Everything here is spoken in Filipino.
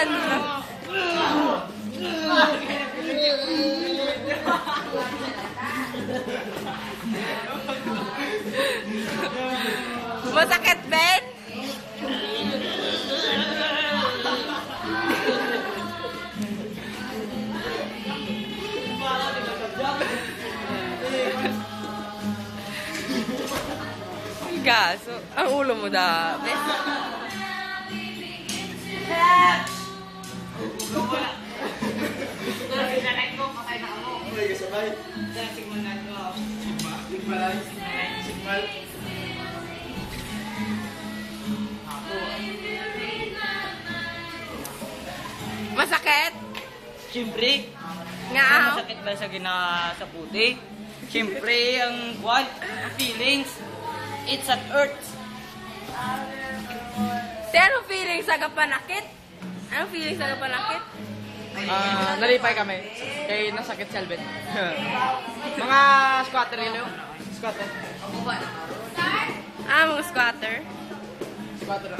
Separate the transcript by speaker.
Speaker 1: Yan. Masakit, Ben? Gaso. Ang ulo mo da, Ben. Masakit?
Speaker 2: Siyempre,
Speaker 1: Nga.
Speaker 2: masakit ba sa puti? Siyempre, ang feelings, it's at earth.
Speaker 1: Anong feeling sa kapanakit? Anong feeling sa kapanakit?
Speaker 3: Nalipay kami. Kaya nasakit si Alvin. Mga squatter yun yun. Squatter.
Speaker 1: Mga squatter.
Speaker 3: Squatter.